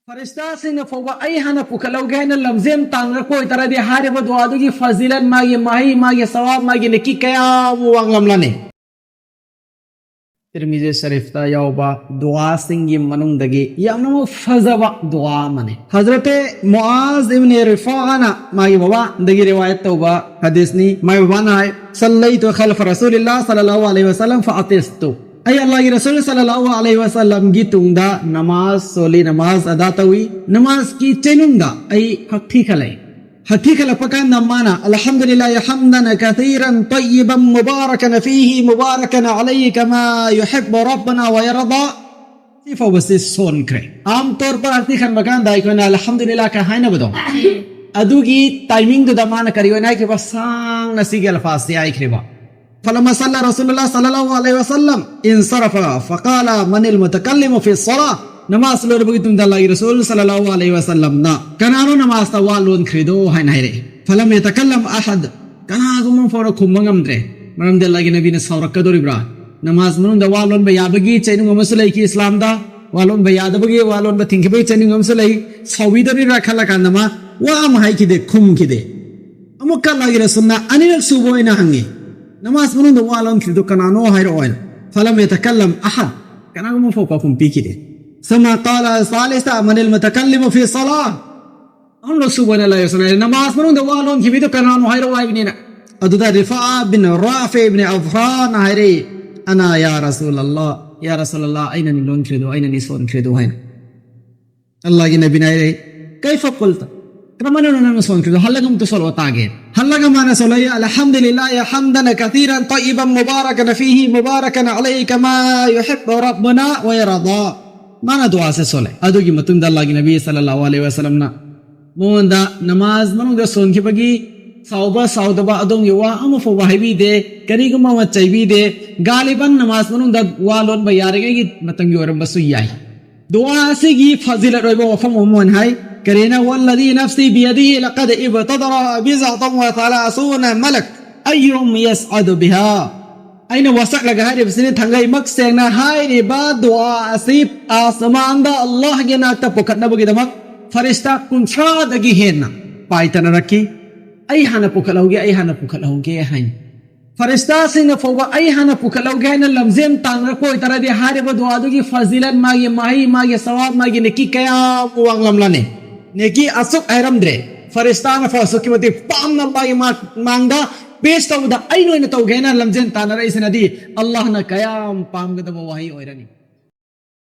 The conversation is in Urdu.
Farishtasina fawwa ay hana pukalawga na lamzem tangra ko itara di hari ba duado gi fazilan magi mahi magi sawab magi neki kaya muwang lamlane. Tirmizi Sharif ta yawba dua singi manung dagi yamna mo fazaba dua mane. Hazrate Muaz ibn Rifa'ana magi baba dagi riwayat tawba hadis ni magi baba na sallaitu khalfa Rasulillah sallallahu alaihi wasallam fa atistu. Ay Allah ki Rasul sallallahu alaihi wasallam ki tungda namaz soli namaz ada tawi namaz ki chenungda ay hakthi khalai pakan namana alhamdulillah hamdan kathiran tayyiban mubarakan fihi mubarakan alayhi kama yuhibbu rabbuna wa yarda sifa wasis son kre am tor par hakthi khan pakan dai ko na alhamdulillah ka haina bado adugi timing do damana kariyo na ke basang nasige alfaz se ai kreba فلما صلى رسول الله صلى الله عليه وسلم انصرف فقال من المتكلم في الصلاة نماز لور بغيتم الله رسول صلى الله عليه وسلم نا كانوا نماز توالون خريدو هاي نهري فلم يتكلم أحد كان هذا من فوركم مغمدره مرم الله نبي نصورك كدور إبراهيم نماز منون دوالون بيابغي تشينو مسلي كي إسلام دا والون بيادبغي والون بتنكبي تشينو مسلي سويدري ركلا كانما وام هاي كده كم كده أمك الله رسولنا أني نسوبوينا هنگي نماز منون دوالون كده كانوا هاي روين فلم يتكلم أحد كانوا من فوقكم بيكده ثم قال ثالثا من المتكلم في الصلاة أمر سبحان الله يسنا نماز منون دوالون كده كانوا هاي روين أدودا رفاعة بن رافع بن عفران هاي أنا يا رسول الله أين نلون كده أين نسون كده هين الله ينبي نايري كيف قلت كما نسون كده هلكم تصلوا تاجين هلكم أنا صلي الحمد لله حمدا كثيرا طيبا مباركا فيه مباركا عليه كما يحب ربنا ويرضى ما ندعى سولي أدوكي متند الله النبي صلى الله عليه وسلم موندا نماز منو ده سون كي بگي ساوبا أدون يوا أم فواه بي ده كريكم ما مچاي بي ده غالبا نماز منو ده والون بيارگي متنگ يورم بسو ياي دعاء سيگي فضيلة رويبا وفم ومون هاي كرينا والذي نفسي بيده لقد ابتدر بضعة وثلاثون ملك أيهم يسعد بها أين وسق لك هاي بسنة تنغي مكسينا هاي ربا دعاء سيب آسمان دا الله جنا تبوكت نبو كده مك فرشتا كنشا دقي هنا بايتنا ركي أي هانا بوكالوغي هاي فرشتا سينا فوق أي هانا بوكالوغي هاي لمزيم تانركو اترا دي هاي ربا دعاء دوغي فضيلت ماغي ماغي سواب ماغي نكي كيا موان لملاني neki asuk airam dre faristana fa asuk mati pam na bai mangda best of the aino ina to gena lamjen tanara isnadi allah na kayam pam gada wahi oirani